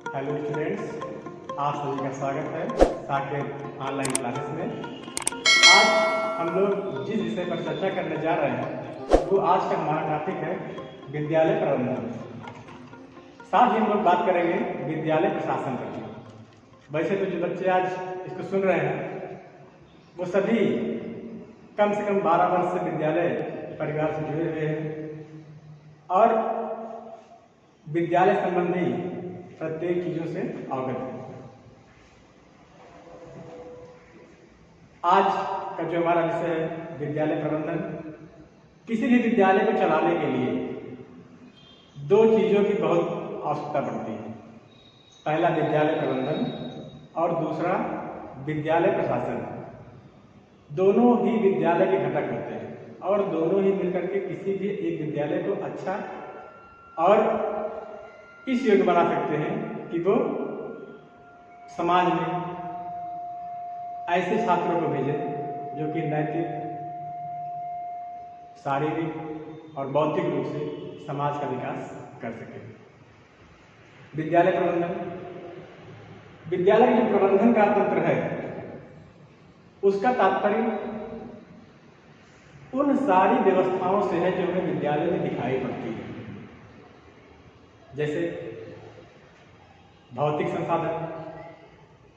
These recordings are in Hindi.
हेलो स्टूडेंट्स, आप सभी का स्वागत है साकेत ऑनलाइन क्लासेस में। आज हम लोग जिस विषय पर चर्चा करने जा रहे हैं वो आज का हमारा टॉपिक है विद्यालय प्रबंधन। साथ ही हम लोग बात करेंगे विद्यालय प्रशासन पर। वैसे तो जो बच्चे आज इसको सुन रहे हैं वो सभी कम से कम 12 वर्ष से विद्यालय परिवार से जुड़े हुए हैं और विद्यालय संबंधी प्रत्येक चीजों से अवगत है। आज का जो हमारा विषय है विद्यालय प्रबंधन। किसी भी विद्यालय को चलाने के लिए दो चीजों की बहुत आवश्यकता पड़ती है। पहला विद्यालय प्रबंधन और दूसरा विद्यालय प्रशासन। दोनों ही विद्यालय के घटक होते हैं और दोनों ही मिलकर के किसी भी एक विद्यालय को अच्छा और इस योग्य बना सकते हैं कि वो समाज में ऐसे छात्रों को भेजे जो कि नैतिक, शारीरिक और बौद्धिक रूप से समाज का विकास कर सके। विद्यालय प्रबंधन, विद्यालय जो प्रबंधन का तंत्र है उसका तात्पर्य उन सारी व्यवस्थाओं से है जो हमें विद्यालय में दिखाई पड़ती है, जैसे भौतिक संसाधन,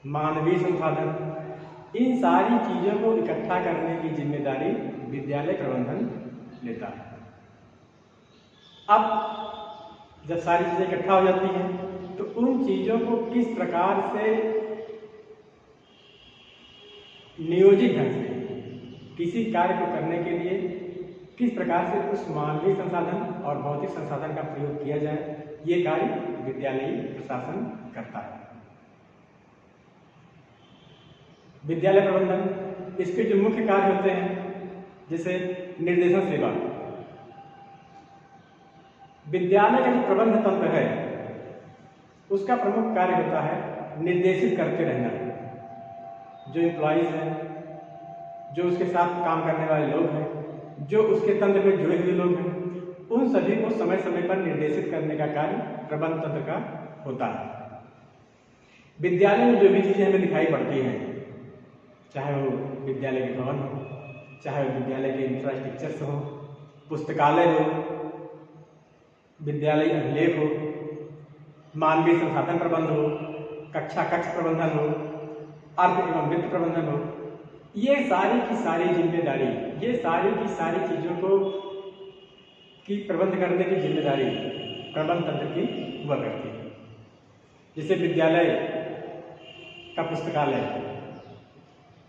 मानवीय संसाधन। इन सारी चीजों को इकट्ठा करने की जिम्मेदारी विद्यालय प्रबंधन लेता है। अब जब सारी चीजें इकट्ठा हो जाती हैं तो उन चीजों को किस प्रकार से नियोजित ढंग से किसी कार्य को करने के लिए किस प्रकार से उस मानवीय संसाधन और भौतिक संसाधन का प्रयोग किया जाए, ये कार्य विद्यालयी प्रशासन करता है। विद्यालय प्रबंधन, इसके जो मुख्य कार्य होते हैं जैसे निर्देशन सेवा। विद्यालय का जो प्रबंध तंत्र है उसका प्रमुख कार्य होता है निर्देशित करते रहना। जो एम्प्लॉइज हैं, जो उसके साथ काम करने वाले लोग हैं, जो उसके तंत्र में जुड़े हुए लोग हैं, उन सभी को समय समय पर निर्देशित करने का कार्य प्रबंध तंत्र का होता है। विद्यालय में जो भी चीजें हमें दिखाई पड़ती हैं, चाहे वो विद्यालय के भवन हो, चाहे वो विद्यालय के इंफ्रास्ट्रक्चर्स हो, पुस्तकालय हो, विद्यालय अभिलेख हो, मानवीय संसाधन प्रबंध हो, कक्षा कक्ष प्रबंधन हो, अर्थ एवं वित्त प्रबंधन हो, ये सारी की सारी जिम्मेदारी, ये सारी की सारी चीजों को की प्रबंध करने की जिम्मेदारी प्रबंध तंत्र की हुआ करती है। जैसे विद्यालय का पुस्तकालय,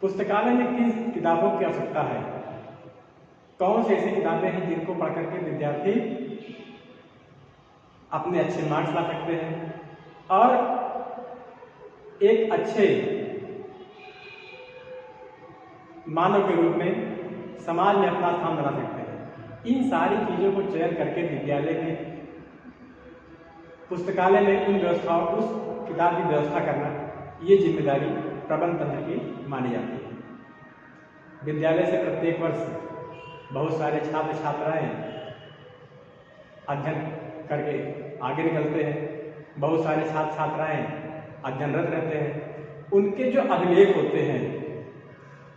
पुस्तकालय में किन किताबों की आवश्यकता है, कौन सी ऐसी किताबें हैं जिनको पढ़ करके विद्यार्थी अपने अच्छे मार्क्स ला सकते हैं और एक अच्छे मानव के रूप में समाज में अपना स्थान बना सकते हैं। इन सारी चीजों को चयन करके विद्यालय के पुस्तकालय में उन व्यवस्थाओं, उस किताब की व्यवस्था करना, ये जिम्मेदारी प्रबंध तंत्र की मानी जाती है। विद्यालय से प्रत्येक वर्ष बहुत सारे छात्र छात्राएं अध्ययन करके आगे निकलते हैं। बहुत सारे छात्र छात्राएं अध्ययनरत रहते हैं। उनके जो अभिलेख होते हैं,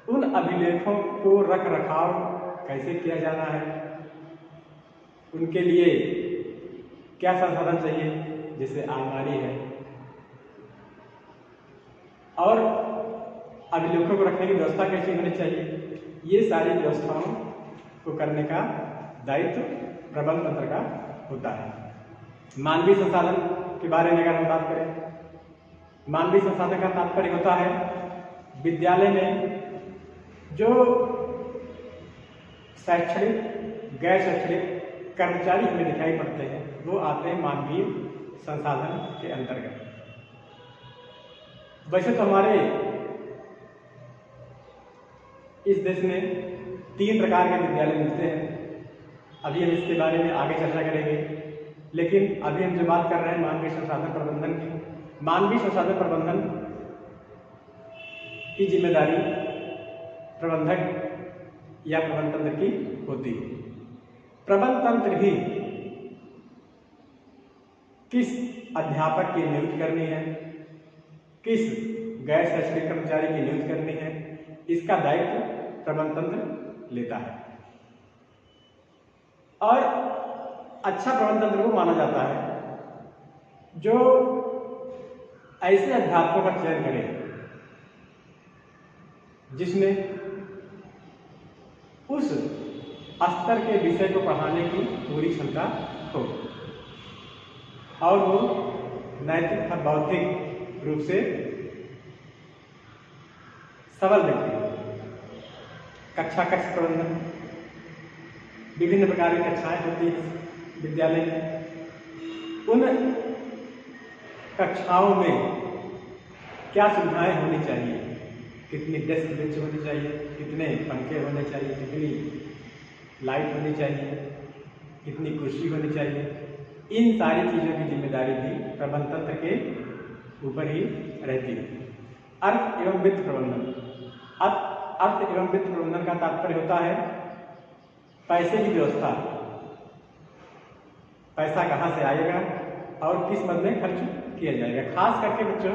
उन अभिलेखों को रख रखाव कैसे किया जाना है, उनके लिए क्या संसाधन चाहिए, जैसे अलमारी है, और अभिलेखों को रखने की व्यवस्था कैसी होनी चाहिए, ये सारी व्यवस्थाओं को करने का दायित्व प्रबंध तंत्र का होता है। मानवीय संसाधन के बारे में अगर हम बात करें, मानवीय संसाधन का तात्पर्य होता है विद्यालय में जो शैक्षणिक, गैर शैक्षणिक कर्मचारी हमें दिखाई पड़ते हैं वो आते हैं मानवीय संसाधन के अंतर्गत। वैसे तो हमारे इस देश में 3 प्रकार के विद्यालय मिलते हैं। अभी हम इसके बारे में आगे चर्चा करेंगे, लेकिन अभी हम जो बात कर रहे हैं मानवीय संसाधन प्रबंधन की। मानवीय संसाधन प्रबंधन की जिम्मेदारी प्रबंधक या प्रबंध तंत्र की होती है। प्रबंध तंत्र ही किस अध्यापक की नियुक्ति करनी है, किस गैर शैक्षणिक कर्मचारी की नियुक्ति करनी है, इसका दायित्व प्रबंध तंत्र लेता है। और अच्छा प्रबंध तंत्र वो माना जाता है जो ऐसे अध्यापकों का चयन करे जिसमें उस स्तर के विषय को पढ़ाने की पूरी क्षमता हो और वो नैतिक और बौद्धिक रूप से सबल व्यक्ति हो। कक्षा कक्ष प्रबंधन, विभिन्न प्रकार की कक्षाएं होती हैं विद्यालय में, उन कक्षाओं में क्या सुविधाएं होनी चाहिए, कितनी डेस्क बेंच होनी चाहिए, कितने पंखे होने चाहिए, कितनी लाइट होनी चाहिए, कितनी कुर्सी होनी चाहिए, इन सारी चीज़ों की जिम्मेदारी भी प्रबंध तंत्र के ऊपर ही रहती है। अर्थ एवं वित्त प्रबंधन, अर्थ एवं वित्त प्रबंधन का तात्पर्य होता है पैसे की व्यवस्था, पैसा कहाँ से आएगा और किस मद में खर्च किया जाएगा। खास करके बच्चों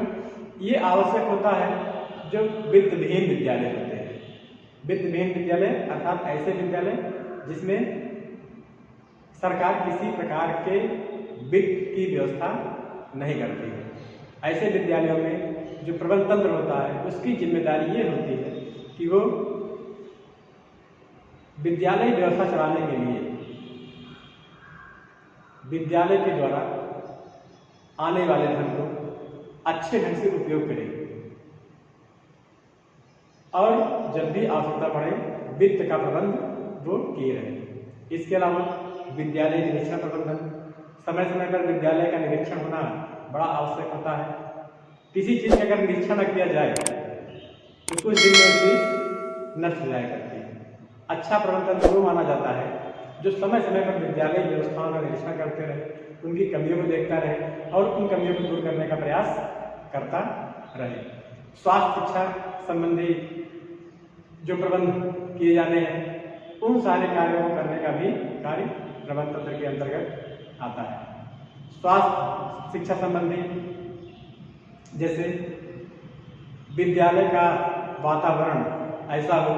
ये आवश्यक होता है जो वित्तविहीन विद्यालय होते हैं। वित्तविहीन विद्यालय अर्थात ऐसे विद्यालय जिसमें सरकार किसी प्रकार के वित्त की व्यवस्था नहीं करती है। ऐसे विद्यालयों में जो प्रबंध तंत्र होता है उसकी जिम्मेदारी ये होती है कि वो विद्यालय व्यवस्था चलाने के लिए विद्यालय के द्वारा आने वाले धन को अच्छे ढंग से उपयोग करें और जब भी आवश्यकता पड़े वित्त का प्रबंध वो किए रहे। इसके अलावा विद्यालय निरीक्षण प्रबंधन, समय समय पर विद्यालय का निरीक्षण होना बड़ा आवश्यक होता है। किसी चीज़ का अगर निरीक्षण न किया जाए तो कुछ दिन में उसकी नष्ट हो जाया करती है। अच्छा प्रबंधन वो माना जाता है जो समय समय पर विद्यालय व्यवस्थाओं का निरीक्षण करते रहे, उनकी कमियों को देखता रहे और उन कमियों को दूर करने का प्रयास करता रहे। स्वास्थ्य शिक्षा संबंधी जो प्रबंध किए जाने हैं उन सारे कार्यों को करने का भी कार्य प्रबंध तंत्र के अंतर्गत आता है। स्वास्थ्य शिक्षा संबंधी जैसे विद्यालय का वातावरण ऐसा हो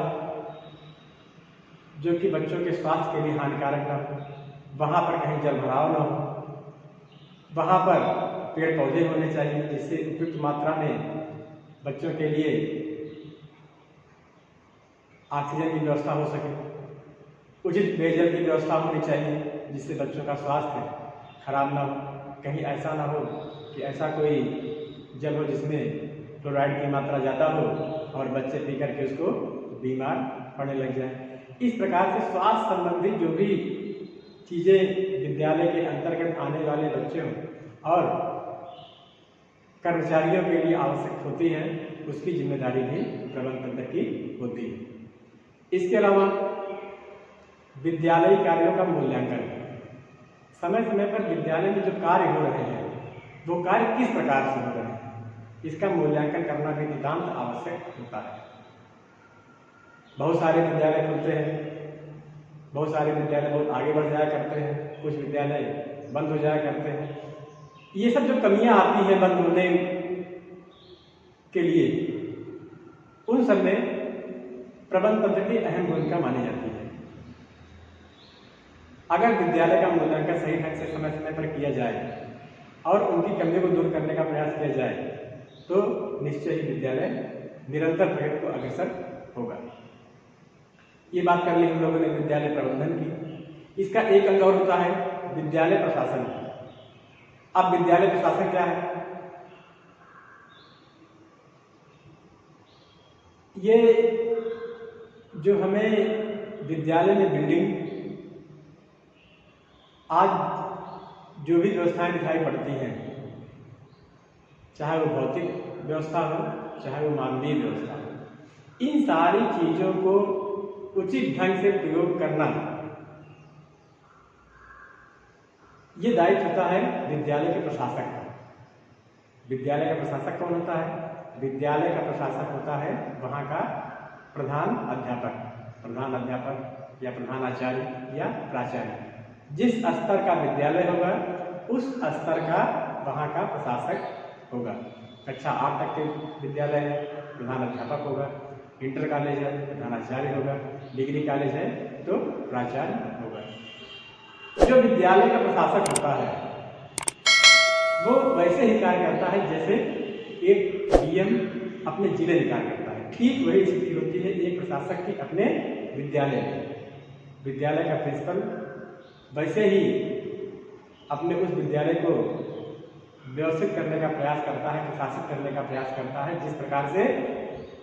जो कि बच्चों के स्वास्थ्य के लिए हानिकारक न हो, वहाँ पर कहीं जलभराव न हो, वहाँ पर पेड़ पौधे होने चाहिए जिससे उपयुक्त मात्रा में बच्चों के लिए ऑक्सीजन की व्यवस्था हो सके, उचित पेयजल की व्यवस्था होनी चाहिए जिससे बच्चों का स्वास्थ्य खराब ना हो। कहीं ऐसा ना हो कि ऐसा कोई जल हो जिसमें फ्लोराइड की मात्रा ज़्यादा हो और बच्चे पी करके उसको बीमार पड़ने लग जाए। इस प्रकार से स्वास्थ्य संबंधी जो भी चीज़ें विद्यालय के अंतर्गत आने वाले बच्चों और कर्मचारियों के लिए आवश्यक होती हैं उसकी जिम्मेदारी भी प्रबंध तंत्र की होती है। इसके अलावा विद्यालयी कार्यों का मूल्यांकन, समय समय पर विद्यालय में जो कार्य हो रहे हैं वो कार्य किस प्रकार से हो रहे हैं इसका मूल्यांकन करना भी नितांत आवश्यक होता है। बहुत सारे विद्यालय खुलते हैं, बहुत सारे विद्यालय बहुत आगे बढ़ जाया करते हैं, कुछ विद्यालय बंद हो जाया करते हैं। ये सब जो कमियां आती हैं बंद होने के लिए उन सब में प्रबंध तंत्र की अहम भूमिका मानी जाती है। अगर विद्यालय का मूल्यांकन सही ढंग से समय समय पर किया जाए और उनकी कमियों को दूर करने का प्रयास किया जाए तो निश्चय ही विद्यालय निरंतर प्रगति को अग्रसर होगा। ये बात कर ली हम लोगों ने विद्यालय प्रबंधन की। इसका एक अंग और होता है विद्यालय प्रशासन। अब विद्यालय प्रशासन क्या है? ये जो हमें विद्यालय में बिल्डिंग आज जो भी व्यवस्थाएं दिखाई पड़ती हैं, चाहे वो भौतिक व्यवस्था हो चाहे वो मानवीय व्यवस्था हो, इन सारी चीज़ों को उचित ढंग से प्रयोग करना ये दायित्व होता है विद्यालय के प्रशासक का। विद्यालय का प्रशासक कौन होता है? विद्यालय का प्रशासक होता है वहाँ का प्रधान अध्यापक या प्रधानाचार्य या प्राचार्य। जिस स्तर का विद्यालय होगा उस स्तर का वहाँ का प्रशासक होगा। कक्षा 8 तक के विद्यालय है, प्रधान अध्यापक होगा। इंटर कॉलेज है, प्रधानाचार्य होगा। डिग्री कॉलेज है तो प्राचार्य होगा। जो विद्यालय का प्रशासक होता है वो वैसे ही कार्य करता है जैसे एक डीएम अपने जिले में कार्य करता है। ठीक वही स्थिति होती है एक प्रशासक की अपने विद्यालय में। विद्यालय का प्रिंसिपल वैसे ही अपने उस विद्यालय को व्यवस्थित करने का प्रयास करता है, प्रशासित करने का प्रयास करता है, जिस प्रकार से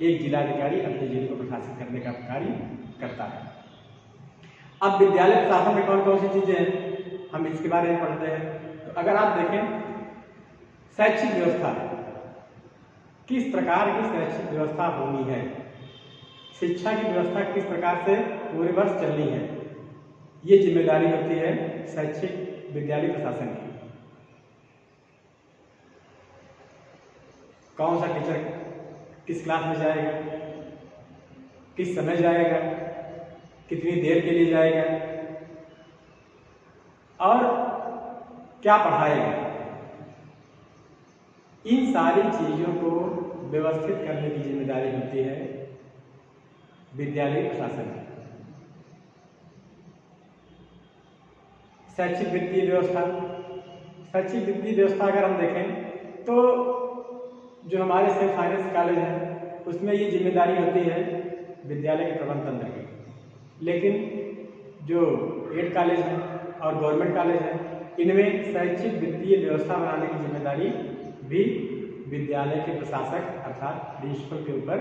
एक जिलाधिकारी अपने जिले को प्रशासित करने का कार्य करता है। अब विद्यालय प्रशासन में कौन कौन सी चीजें हैं, हम इसके बारे में पढ़ते हैं। तो अगर आप देखें शैक्षिक व्यवस्था, किस प्रकार की शैक्षिक व्यवस्था होनी है, शिक्षा की व्यवस्था किस प्रकार से पूरे वर्ष चलनी है, ये जिम्मेदारी होती है शैक्षिक विद्यालय प्रशासन की। कौन सा टीचर किस क्लास में जाएगा, किस समय जाएगा, कितनी देर के लिए जाएगा और क्या पढ़ाएगा, इन सारी चीजों को व्यवस्थित करने की जिम्मेदारी होती है विद्यालय प्रशासन की। शैक्षिक वित्तीय व्यवस्था, शैक्षिक वित्तीय व्यवस्था अगर हम देखें तो जो हमारे सेल्फ फाइनेंस कॉलेज है उसमें ये जिम्मेदारी होती है विद्यालय के प्रबंध तंत्र की। लेकिन जो एड कॉलेज है और गवर्नमेंट कॉलेज है इनमें शैक्षिक वित्तीय व्यवस्था बनाने की जिम्मेदारी भी विद्यालय के प्रशासक अर्थात प्रिंसिपल के ऊपर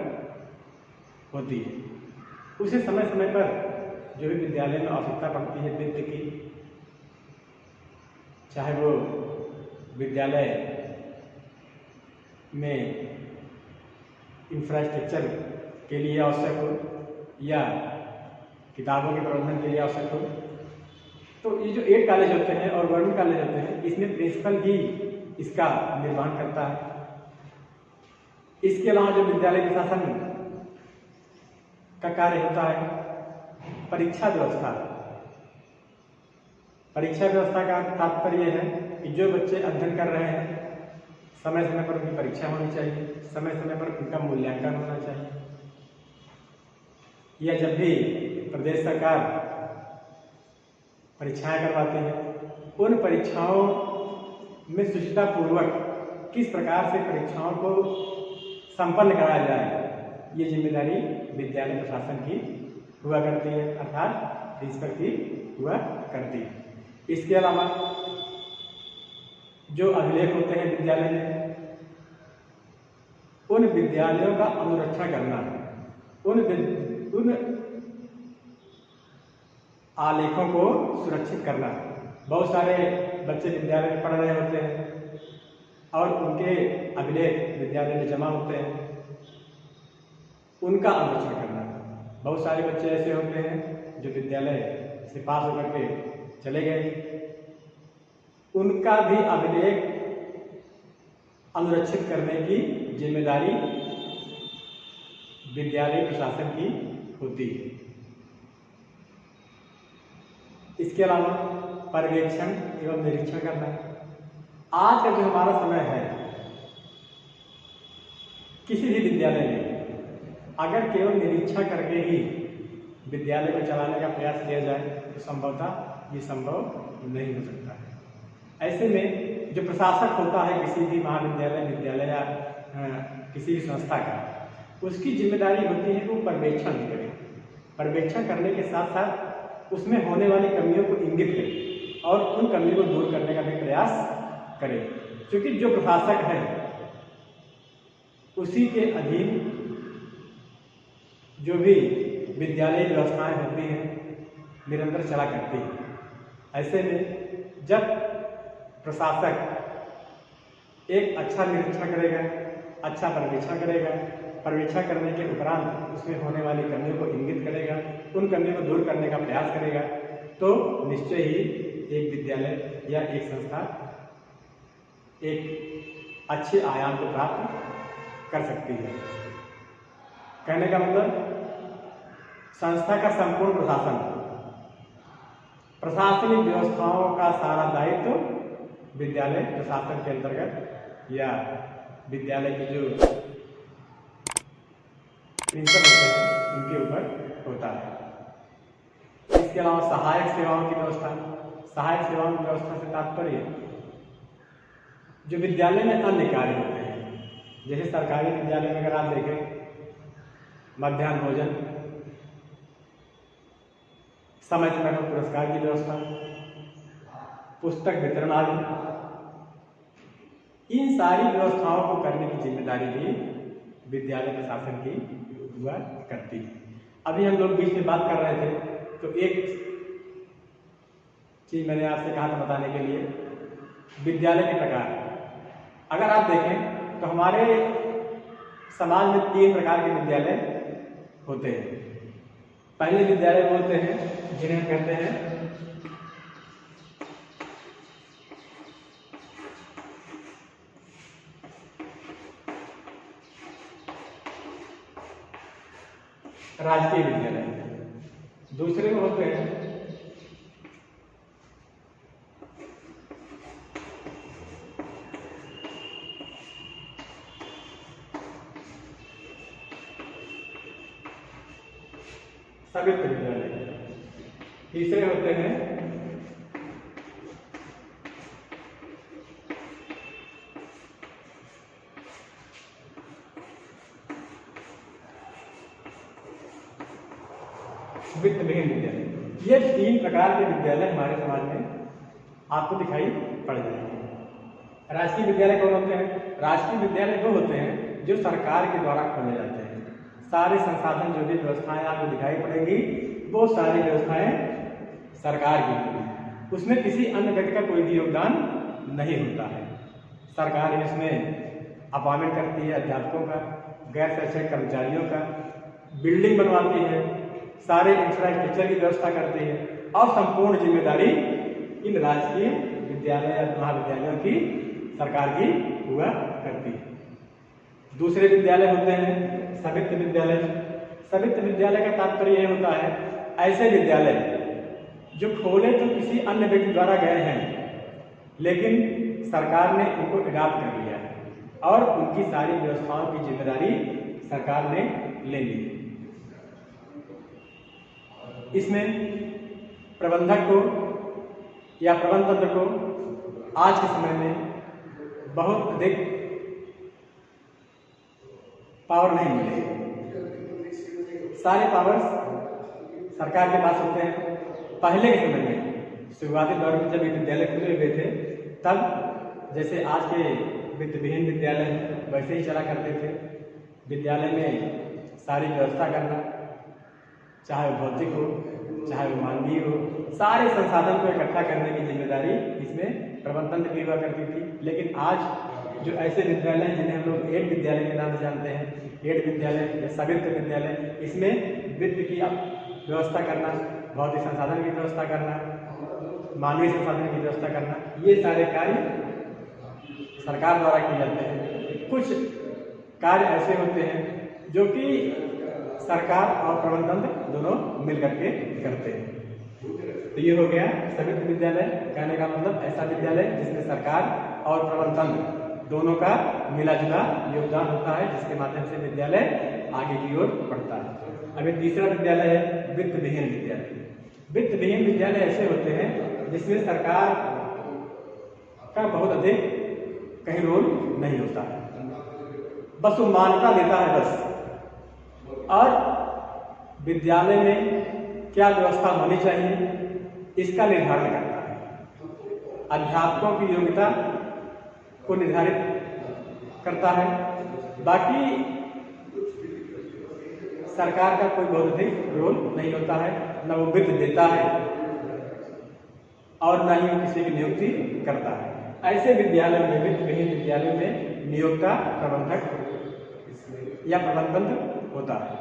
होती है। उसे समय समय पर जो भी विद्यालय में आवश्यकता पड़ती है वित्त की, चाहे वो विद्यालय में इंफ्रास्ट्रक्चर के लिए आवश्यक हो या किताबों के प्रबंधन के लिए आवश्यक हो, तो ये जो एड कॉलेज होते हैं और गवर्नमेंट कॉलेज होते हैं इसमें प्रिंसिपल ही इसका निर्वहन करता है। इसके अलावा जो विद्यालय प्रशासन का कार्य होता है परीक्षा व्यवस्था। परीक्षा व्यवस्था का तात्पर्य है कि जो बच्चे अध्ययन कर रहे हैं समय समय पर उनकी परीक्षा होनी चाहिए, समय समय पर उनका मूल्यांकन होना चाहिए। या जब भी प्रदेश सरकार परीक्षाएं करवाती है उन परीक्षाओं में सुचितापूर्वक किस प्रकार से परीक्षाओं को संपन्न कराया जाए, ये जिम्मेदारी विद्यालय प्रशासन की हुआ करती है अर्थात प्रिंसिपल की हुआ करती है। इसके अलावा जो अभिलेख होते हैं विद्यालय में उन विद्यालयों का अनुरक्षण करना, उन आलेखों को सुरक्षित करना। बहुत सारे बच्चे विद्यालय में पढ़ रहे होते हैं और उनके अभिलेख विद्यालय में जमा होते हैं, उनका अनुरक्षण करना। बहुत सारे बच्चे ऐसे होते हैं जो विद्यालय से पास होकर के चले गए, उनका भी अभिलेख अनुरक्षित करने की जिम्मेदारी विद्यालय प्रशासन की होती है। इसके अलावा पर्यवेक्षण एवं निरीक्षण करना। आज का जो हमारा समय है किसी भी विद्यालय में अगर केवल निरीक्षण करके ही विद्यालय को चलाने का प्रयास किया जाए तो संभवतः ये संभव नहीं हो सकता है। ऐसे में जो प्रशासक होता है किसी भी महाविद्यालय, विद्यालय या किसी भी संस्था का, उसकी जिम्मेदारी होती है कि वो पर्यवेक्षण भी करे। पर्यवेक्षण करने के साथ साथ उसमें होने वाली कमियों को इंगित करे और उन कमियों को दूर करने का भी प्रयास करे। क्योंकि जो प्रशासक है उसी के अधीन जो भी विद्यालय व्यवस्थाएं होती हैं निरंतर चला करती हैं। ऐसे में जब प्रशासक एक अच्छा निरीक्षण करेगा, अच्छा पर्यवेक्षण करेगा, पर्यवेक्षण करने के उपरांत उसमें होने वाली कमियों को इंगित करेगा, उन कमियों को दूर करने का प्रयास करेगा, तो निश्चय ही एक विद्यालय या एक संस्था एक अच्छे आयाम को प्राप्त कर सकती है। कहने का मतलब संस्था का संपूर्ण प्रशासन, प्रशासनिक व्यवस्थाओं का सारा दायित्व विद्यालय प्रशासन के अंतर्गत या विद्यालय की जो प्रिंसिपल होते हैं उनके ऊपर होता है। इसके अलावा सहायक सेवाओं की व्यवस्था। सहायक सेवाओं की व्यवस्था से तात्पर्य जो विद्यालय में अन्य कार्य होते हैं, जैसे सरकारी विद्यालय में अगर आप देखें मध्याह्न भोजन, समय समय पर पुरस्कार की व्यवस्था, पुस्तक वितरण आदि, इन सारी व्यवस्थाओं को करने की जिम्मेदारी भी विद्यालय प्रशासन की हुआ करती है। अभी हम लोग बीच में बात कर रहे थे तो एक चीज मैंने आपसे कहा था बताने के लिए, विद्यालय के प्रकार। अगर आप देखें तो हमारे समाज में 3 प्रकार के विद्यालय होते हैं। पहले विद्यालय बोलते हैं जिन्हें हम कहते हैं राजकीय विद्यालय। दूसरे में होते हैं सवित्र विद्यालय। तीसरे होते हैं वित्त विहीन विद्यालय। ये 3 प्रकार के विद्यालय हमारे समाज में आपको दिखाई पड़ जाएंगे। राजकीय विद्यालय कौन होते हैं? राजकीय विद्यालय वो होते हैं जो सरकार के द्वारा खोले जाते हैं। सारे संसाधन जो भी व्यवस्थाएं आपको दिखाई पड़ेंगी वो सारी व्यवस्थाएं सरकार की होंगी। उसमें किसी अन्य व्यक्ति का कोई भी योगदान नहीं होता है। सरकार इसमें अपॉइंटमेंट करती है अध्यापकों का, गैर शैक्षणिक कर्मचारियों का, बिल्डिंग बनवाती है, सारे इंफ्रास्ट्रक्चर की व्यवस्था करती है और संपूर्ण जिम्मेदारी इन राजकीय विद्यालय या महाविद्यालयों की सरकार की हुआ करती है। दूसरे विद्यालय होते हैं सवित्र विद्यालय। सवित्र विद्यालय का तात्पर्य यह होता है ऐसे विद्यालय जो खोले तो किसी अन्य व्यक्ति द्वारा गए हैं, लेकिन सरकार ने उनको अडॉप्ट कर लिया है और उनकी सारी व्यवस्थाओं की जिम्मेदारी सरकार ने ले ली। इसमें प्रबंधक को या प्रबंध तंत्र को आज के समय में बहुत अधिक पावर नहीं मिलेगी। सारे पावर्स सरकार के पास होते हैं। पहले के समय में शुरुआती दौर में जब ये विद्यालय खुले हुए थे तब जैसे आज के वित्त विहीन विद्यालय वैसे ही चला करते थे। विद्यालय में सारी व्यवस्था करना, चाहे वो भौतिक हो चाहे वो मानवीय हो, सारे संसाधन को इकट्ठा करने की जिम्मेदारी इसमें प्रबंध तंत्र की हुआ करती थी। लेकिन आज जो ऐसे विद्यालय हैं जिन्हें हम लोग 8 विद्यालय के नाम से जानते हैं, 8 विद्यालय या सवित्र विद्यालय, इसमें वित्त की व्यवस्था करना, भौतिक संसाधन की व्यवस्था करना, मानवीय संसाधन की व्यवस्था करना, ये सारे कार्य सरकार द्वारा किए जाते हैं। कुछ कार्य ऐसे होते हैं जो कि सरकार और प्रबंध तंत्र दोनों मिलकर के करते हैं। तो ये हो गया सवित्र विद्यालय। कहने का मतलब ऐसा विद्यालय जिसमें सरकार और प्रबंध तंत्र दोनों का मिला जुला योगदान होता है, जिसके माध्यम से विद्यालय आगे की ओर बढ़ता है। अभी तीसरा विद्यालय है वित्त विहीन विद्यालय। वित्त विहीन विद्यालय ऐसे होते हैं जिसमें सरकार का बहुत अधिक कहीं रोल नहीं होता है, बस वो मान्यता देता है बस, और विद्यालय में क्या व्यवस्था होनी चाहिए इसका निर्धारण करता है। अध्यापकों की योग्यता को निर्धारित करता है। बाकी सरकार का कोई बहुत अधिक रोल नहीं होता है, न वो वित्त देता है और न ही वो किसी की नियुक्ति करता है। ऐसे विद्यालय में, वित्त विहीन विद्यालय में नियोक्ता प्रबंधक या प्रबंध तंत्र होता है।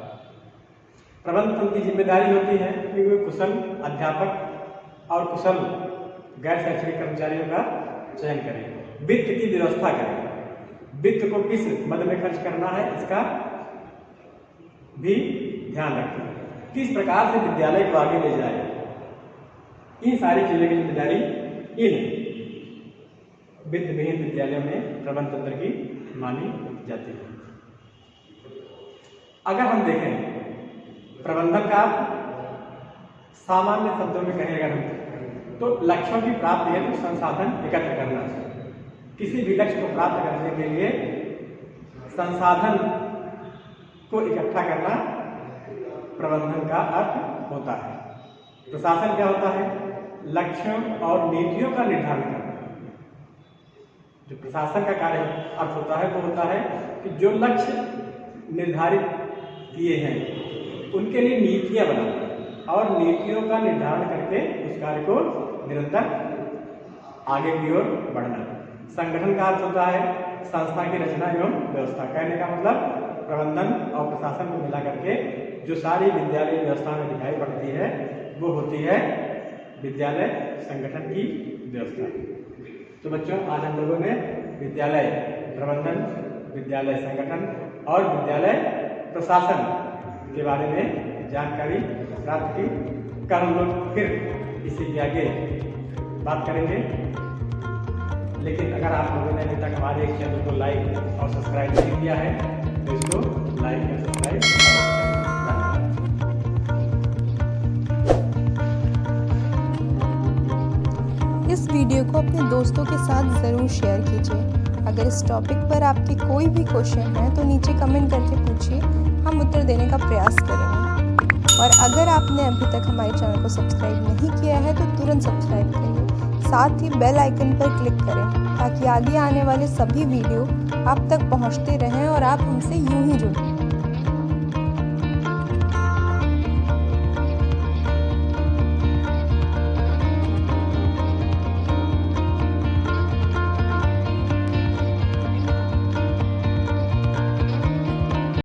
प्रबंध तंत्र की जिम्मेदारी होती है कि वे कुशल अध्यापक और कुशल गैर शैक्षणिक कर्मचारियों का चयन करें, वित्त की व्यवस्था करें, वित्त को किस मद में खर्च करना है इसका भी ध्यान रखें, किस प्रकार से विद्यालय को आगे ले जाए, इन सारी चीजों की जिम्मेदारी इन वित्तविहीन विद्यालयों में प्रबंध तंत्र की मानी जाती है। अगर हम देखें प्रबंधन का सामान्य शब्दों में कहें अगर हम तो लक्ष्यों की प्राप्ति हेतु संसाधन एकत्र करना। किसी भी लक्ष्य को प्राप्त करने के लिए संसाधन को इकट्ठा करना प्रबंधन का अर्थ होता है। प्रशासन क्या होता है? लक्ष्यों और नीतियों का निर्धारण करना। जो प्रशासन का कार्य अर्थ होता है वो होता है कि जो लक्ष्य निर्धारित किए हैं उनके लिए नीतियां बनाना और नीतियों का निर्धारण करके उस कार्य को निरंतर आगे की ओर बढ़ना। संगठन का अर्थ होता है संस्था की रचना एवं व्यवस्था। कहने का मतलब प्रबंधन और प्रशासन को मिला करके जो सारी विद्यालय व्यवस्था में दिखाई पड़ती है वो होती है विद्यालय संगठन की व्यवस्था। तो बच्चों, आज हम लोगों ने विद्यालय प्रबंधन, विद्यालय संगठन और विद्यालय प्रशासन के बारे में जानकारी प्राप्त की। कल हम लोग फिर इसी के आगे बात करेंगे। लेकिन अगर आप लोगों ने अभी तक हमारे इस चैनल को लाइक और सब्सक्राइब नहीं किया है तो इसको लाइक और सब्सक्राइब करें। इस वीडियो को अपने दोस्तों के साथ ज़रूर शेयर कीजिए। अगर इस टॉपिक पर आपके कोई भी क्वेश्चन है तो नीचे कमेंट करके पूछिए, हम उत्तर देने का प्रयास करेंगे। और अगर आपने अभी तक हमारे चैनल को सब्सक्राइब नहीं किया है तो तुरंत सब्सक्राइब करिए, साथ ही बेल आइकन पर क्लिक करें ताकि आगे आने वाले सभी वीडियो आप तक पहुंचते रहें और आप हमसे यूं ही जुड़ें।